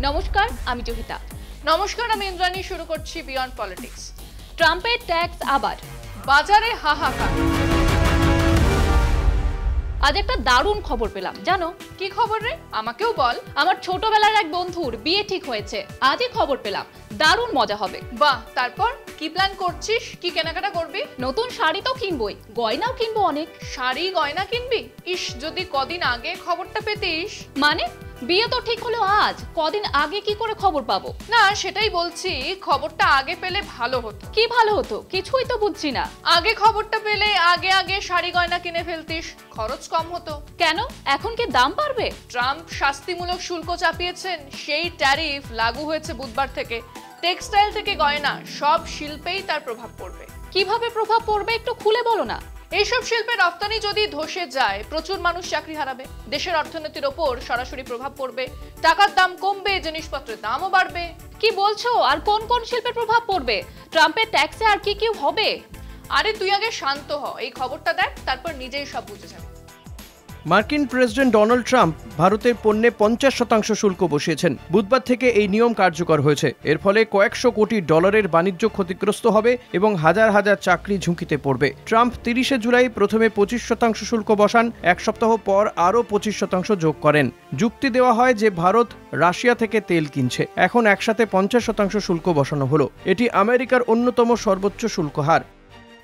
নমস্কার, আমি জহিতা। নমস্কার, আমি ইন্দ্রাণী। শুরু করছি বিয়ন্ড পলিটিক্স। ট্রাম্পের ট্যাক্স আবার বাজারে হাহাকার। আজ একটা দারুণ খবর পেলাম, জানো? কি খবর রে? আমাকেও বল। আমার ছোটবেলার এক বন্ধুর বিয়ে ঠিক হয়েছে, আজই খবর পেলাম। দারুণ মজা হবে। বাহ, তারপর কি প্ল্যান করছিস? কি কেনাকাটা করবি? নতুন শাড়ি তো কিনবই, গয়নাও কিনবো অনেক। শাড়ি গয়না কিনবি? ইস, যদি কদিন আগে খবরটা পেতিস। মানে বিয়ে তো ঠিক হলো আজ, কদিন আগে কি করে খবর পাবো? না, সেটাই বলছি, খবরটা আগে পেলে ভালো হতো। কি ভালো হতো? কিছুই তো বুঝছি না। আগে খবরটা পেলে আগে শাড়ি গয়না কিনে ফেলতিস, খরচ কম হতো। কেন, এখন কি দাম বাড়বে? ট্রাম্প শাস্তিমূলক শুল্ক চাপিয়েছেন, সেই ট্যারিফ লাগু হয়েছে বুধবার থেকে। টেক্সটাইল থেকে গয়না সব শিল্পেই তার প্রভাব পড়বে। কিভাবে প্রভাব পড়বে একটু খুলে বলো না। এইসব শিল্পের রপ্তানি যদি ধসে যায়, প্রচুর মানুষ চাকরি হারাবে, দেশের অর্থনীতির ওপর সরাসরি প্রভাব পড়বে, টাকার দাম কমবে, জিনিসপত্রের দামও বাড়বে। কি বলছো? আর কোন কোন শিল্পের প্রভাব পড়বে? ট্রাম্পের ট্যাক্সে আর কি কি হবে? আরে তুই আগে শান্ত হ, এই খবরটা দেখ, তারপর নিজেই সব বুঝে যাবে। মার্কিন প্রেসিডেন্ট ডোনাল্ড ট্রাম্প ভারতের পণ্যে 50% শুল্ক বসিয়েছেন। বুধবার থেকে এই নিয়ম কার্যকর হয়েছে। এর ফলে কয়েকশো কোটি ডলারের বাণিজ্য ক্ষতিগ্রস্ত হবে এবং হাজার হাজার চাকরি ঝুঁকিতে পড়বে। ট্রাম্প 30 জুলাই প্রথমে 25% শুল্ক বসান, এক সপ্তাহ পর আরও 25% যোগ করেন। যুক্তি দেওয়া হয় যে ভারত রাশিয়া থেকে তেল কিনছে, এখন একসাথে 50% শুল্ক বসানো হলো। এটি আমেরিকার অন্যতম সর্বোচ্চ শুল্ক হার।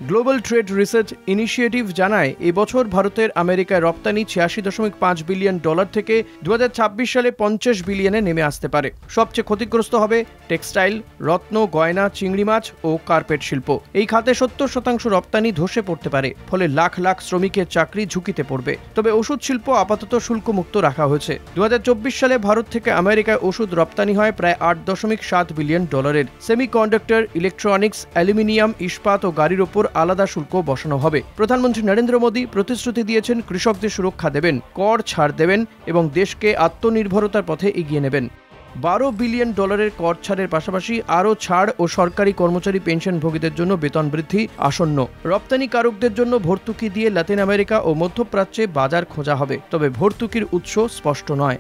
গ্লোবাল ট্রেড রিসার্চ ইনিশিয়েটিভ জানায়, এবছর ভারতের আমেরিকায় রপ্তানি 86.5 বিলিয়ন ডলার থেকে 2026 সালে 50 বিলিয়নে নেমে আসতে পারে। সবচেয়ে ক্ষতিগ্রস্ত হবে টেক্সটাইল, রত্ন, গয়না, চিংড়ি মাছ ও কার্পেট শিল্প। এই খাতে 70% রপ্তানি ধসে পড়তে পারে, ফলে লাখ লাখ শ্রমিকের চাকরি ঝুঁকিতে পড়বে। তবে ওষুধ শিল্প আপাতত শুল্কমুক্ত রাখা হয়েছে। 2024 সালে ভারত থেকে আমেরিকায় ওষুধ রপ্তানি হয় প্রায় 8.7 বিলিয়ন ডলারের। সেমিকন্ডাক্টর, ইলেকট্রনিক্স, অ্যালুমিনিয়াম, ইস্পাত ও গাড়ির ওপর আলাদা শুল্ক বসানো হবে। প্রধানমন্ত্রী নরেন্দ্র মোদী প্রতিশ্রুতি দিয়েছেন, কৃষকদের সুরক্ষা দেবেন, কর ছাড় দেবেন এবং দেশকে আত্মনির্ভরতার পথে এগিয়ে নেবেন। 12 বিলিয়ন ডলারের কর ছাড়ের পাশাপাশি আরও ছাড় ও সরকারি কর্মচারী পেনশনভোগীদের জন্য বেতন বৃদ্ধি আসন্ন। রপ্তানিকারকদের জন্য ভর্তুকি দিয়ে লাতিন আমেরিকা ও মধ্যপ্রাচ্যে বাজার খোঁজা হবে, তবে ভর্তুকির উৎস স্পষ্ট নয়।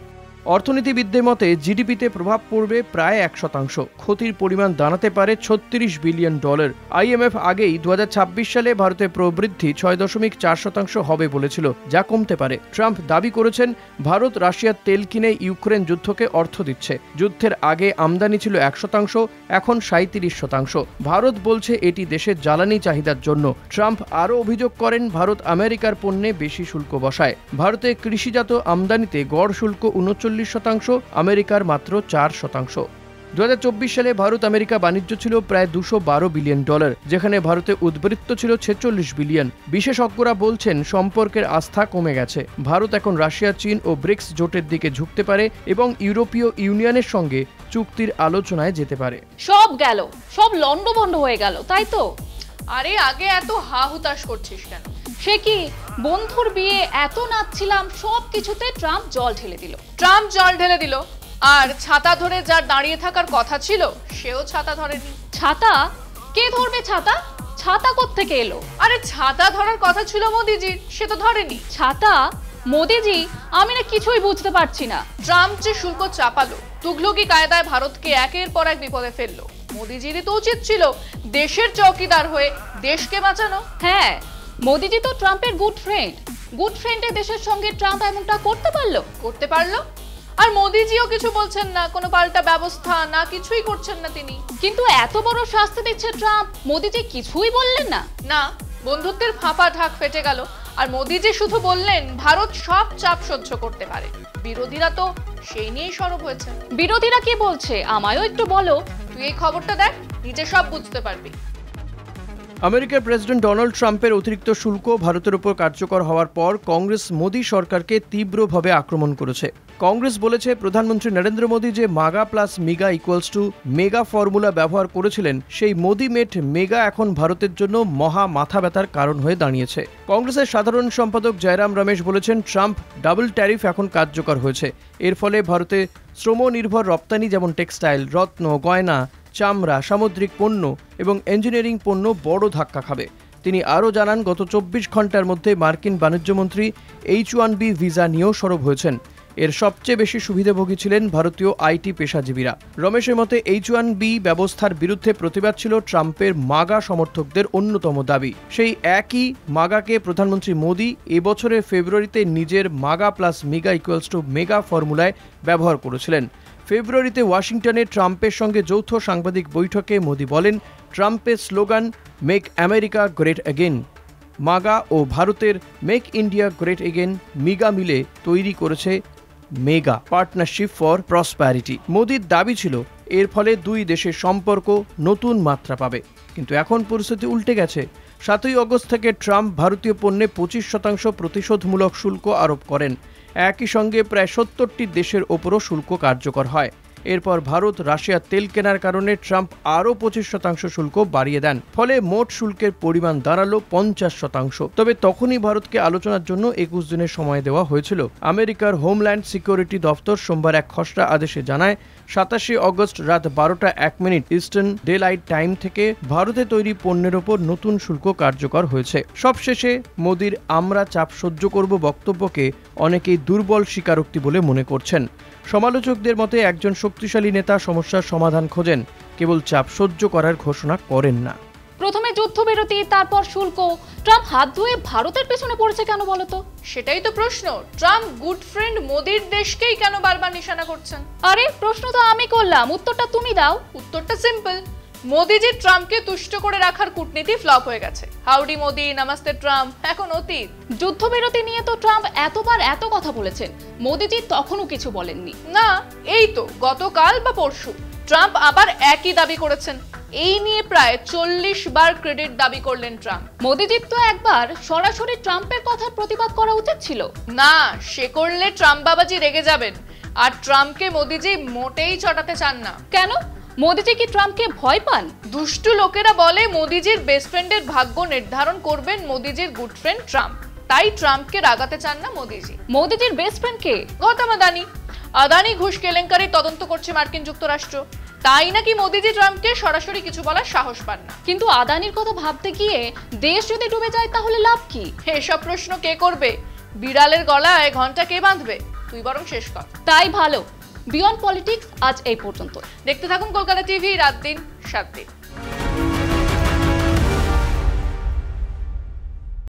অর্থনীতিবিদদের মতে জিডিপিতে প্রভাব পড়বে প্রায় 1%। ক্ষতির পরিমাণ দাঁড়াতে পারে 36 বিলিয়ন ডলার। আইএমএফ আগেই 2026 সালে ভারতের প্রবৃদ্ধি 6.4% হবে বলেছিল, যা কমতে পারে। ট্রাম্প দাবি করেছেন, ভারত রাশিয়ার তেল কিনে ইউক্রেন যুদ্ধকে অর্থ দিচ্ছে। যুদ্ধের আগে আমদানি ছিল 100%, এখন 37%। ভারত বলছে এটি দেশের জ্বালানি চাহিদার জন্য। ট্রাম্প আরও অভিযোগ করেন, ভারত আমেরিকার পণ্যে বেশি শুল্ক বসায়। ভারতে কৃষিজাত আমদানিতে গড় শুল্ক 39%, আমেরিকার মাত্র 4%। 2024 সালে ভারত আমেরিকা বাণিজ্য ছিল প্রায় 212 বিলিয়ন ডলার, যেখানে ভারতে উদ্বৃত্ত ছিল 46 বিলিয়ন। বিশেষজ্ঞরা বলছেন, সম্পর্কের আস্থা কমে গেছে। ভারত এখন রাশিয়া, চীন ও ব্রিক্স জোটের দিকে ঝুঁকতে পারে এবং ইউরোপীয় ইউনিয়নের সঙ্গে চুক্তির আলোচনায় যেতে পারে। সব গেল, সব লন্ডভন্ড হয়ে গেল, তাই তো? আরে আগে এত হা হুতাশ করছিস কেন? সে কি, বন্ধুর বিয়ে এত নাচছিলাম, সব কিছুতে ট্রাম্প জল ঢেলে দিল। আর ছাতা ধরে যার দাঁড়িয়ে থাকার কথা ছিল, সেও ছাতা ধরেনি। ছাতা? কে ধরবে ছাতা? ছাতা কোত্থেকে এলো? আরে ছাতা ধরার কথা ছিল মোদিজির, সে তো ধরেনি। ছাতা? মোদিজি? আমি না কিছুই বুঝতে পারছি না। ট্রাম্প যে শুল্ক চাপালো, তুগলকি কায়দায় ভারতকে একের পর এক বিপদে ফেললো। মোদিজিরই তো উচিত ছিল দেশের চৌকিদার হয়ে দেশকে বাঁচানো। হ্যাঁ, মোদিজি তো ট্রাম্পের গুড ফ্রেন্ডের দেশের সঙ্গে ট্রাম্প এমনটা করতে পারলো। আর মোদিজিও কিছু বলছেন না, কোনো পাল্টা ব্যবস্থা না, কিছুই করছেন না তিনি। কিন্তু এত বড় শাস্তি দিচ্ছে ট্রাম্প, মোদিজি কিছুই বললেন না। না, বন্ধুত্বের ফাঁপা ঢাক ফেটে গেল। আর মোদিজি শুধু বললেন, ভারত সব চাপ সহ্য করতে পারে। বিরোধীরা তো সেই নিয়েই সরব হয়েছে। বিরোধীরা কি বলছে আমায়ও একটু বলো। তুই এই খবরটা দেখ, নিজে সব বুঝতে পারবি। আমেরিকার প্রেসিডেন্ট ডোনাল্ড ট্রাম্পের অতিরিক্ত শুল্ক ভারতের উপর কার্যকর হওয়ার পর কংগ্রেস মোদী সরকারকে তীব্রভাবে আক্রমণ করেছে। কংগ্রেস বলেছে, প্রধানমন্ত্রী নরেন্দ্র মোদী যে MAGA plus MEGA equals to MEGA formula ব্যবহার করেছিলেন, সেই মোদী মেট মেগা এখন ভারতের জন্য মহা মাথা ব্যথার কারণ হয়ে দাঁড়িয়েছে। কংগ্রেসের সাধারণ সম্পাদক জয়রাম রমেশ বলেছেন, ট্রাম্প ডাবল ট্যারিফ এখন কার্যকর হয়েছে। এর ফলে ভারতে শ্রম নির্ভর রপ্তানি যেমন টেক্সটাইল, রত্ন, গয়না, চামড়া, সামুদ্রিক পণ্য এবং ইঞ্জিনিয়ারিং পণ্য বড় ধাক্কা খাবে। তিনি আরও জানান, গত 24 ঘন্টার মধ্যে মার্কিন বাণিজ্যমন্ত্রী H-1B ভিসা নিয়েও সরব হয়েছেন। এর সবচেয়ে বেশি সুবিধাভোগী ছিলেন ভারতীয় আইটি পেশাজীবীরা। রমেশের মতে H1B ব্যবস্থার বিরুদ্ধে প্রতিবাদ ছিল ট্রাম্পের মাগা সমর্থকদের অন্যতম দাবি। সেই একই মাগাকে প্রধানমন্ত্রী মোদি এবছরের ফেব্রুয়ারিতে নিজের MAGA plus MEGA equals to MEGA ফর্মুলায় ব্যবহার করেছিলেন। ফেব্রুয়ারিতে ওয়াশিংটনে ট্রাম্পের সঙ্গে যৌথ সাংবাদিক বৈঠকে মোদি বলেন, ট্রাম্পের slogan make America great again, MAGA ও ভারতের make India great again MIGA মিলে তৈরি করেছে মেগা পার্টনারশিপ ফর প্রসপ্যারিটি। মোদির দাবি ছিল এর ফলে দুই দেশের সম্পর্ক নতুন মাত্রা পাবে, কিন্তু এখন পরিস্থিতি উল্টে গেছে। 7ই আগস্ট থেকে ট্রাম্প ভারতীয় পণ্যে 25% প্রতিশোধমূলক শুল্ক আরোপ করেন। একই সঙ্গে প্রায় 70টি দেশের ওপরও শুল্ক কার্যকর হয়। এরপর ভারত রাশিয়ার তেল কেনার কারণে ট্রাম্প আরও 25% শুল্ক বাড়িয়ে দেন, ফলে মোট শুল্কের পরিমাণ দাঁড়ালো 50%। তবে তখনই ভারতকে আলোচনার জন্য 21 দিনের সময় দেওয়া হয়েছিল। আমেরিকার হোমল্যান্ড সিকিউরিটি দপ্তর সোমবার এক খসড়া আদেশে জানায়, 27 আগস্ট রাত 12টা 1 মিনিট ইস্টার্ন ডেলাইট টাইম থেকে ভারতে তৈরি পণ্যের ওপর নতুন শুল্ক কার্যকর হয়েছে। সবশেষে মোদির আমরা চাপ সহ্য করব বক্তব্যকে অনেকেই দুর্বল স্বীকারোক্তি বলে মনে করছেন। সমালোচকদের মতে একজন শক্তিশালী নেতা সমস্যার সমাধান খোঁজেন, কেবল চাপ সহ্য করার ঘোষণা করেন না। প্রথমে যুদ্ধবিরতি, তারপর শুল্ক। ট্রাম্প হাত ধুয়ে ভারতের পেছনে পড়েছে কেন বলতো? সেটাই তো প্রশ্ন। ট্রাম্প গুড ফ্রেন্ড মোদির দেশকেই কেন বারবার নিশানা করছেন? আরে প্রশ্ন তো আমি করলাম, উত্তরটা তুমি দাও। উত্তরটা সিম্পল। মোদিজি ট্রাম্পকে তুষ্ট করে রাখার কূটনীতি ফ্লপ হয়ে গেছে। হাউডি মোদি, নমস্তে ট্রাম্প এখন অতীত। যুদ্ধবিরতি নিয়ে তো ট্রাম্প এতবার এত কথা বলেছেন, মোদিজি তখনও কিছু বলেননি। না, এই তো গতকাল বা পরশু ট্রাম্প আবার একই দাবি করেছেন। এই নিয়ে প্রায় 40 বার ক্রেডিট দাবি করলেন ট্রাম্প। মোদিজির তো একবার সরাসরি ট্রাম্পের কথার প্রতিবাদ করা উচিত ছিল। না, সে করলে ট্রাম্প বাবাজি রেগে যাবেন, আর ট্রাম্পকে মোদিজি মোটেই চটাতে চান না। কেন? মোদিজি কি ট্রাম্পকে ভয় পান? দুষ্টু লোকেরা বলে মোদিজির বেস্ট ফ্রেন্ডের ভাগ্য নির্ধারণ করবেন মোদিজির গুড ফ্রেন্ড ট্রাম্প, তাই ট্রাম্পকে রাগাতে চান না মোদিজি। মোদিজির বেস্ট ফ্রেন্ড কে? গৌতম আদানি। আদানি ঘুষ কেলেঙ্কারি তদন্ত করছে মার্কিন যুক্তরাষ্ট্র, তাই নাকি মোদিজি ট্রাম্পকে সরাসরি কিছু বলার সাহস পান না। কিন্তু আদানির কথা ভাবতে গিয়ে দেশ যদি ডুবে যায় তাহলে লাভ কি? এসব প্রশ্ন কে করবে? বিড়ালের গলায় ঘন্টা কে বাঁধবে? তুই বরং শেষ কর। তাই ভালো। বিয়ন্ড পলিটিক্স আজ এই পর্যন্ত। দেখতে থাকুন কলকাতা টিভি, রাত দিন 7 দিন।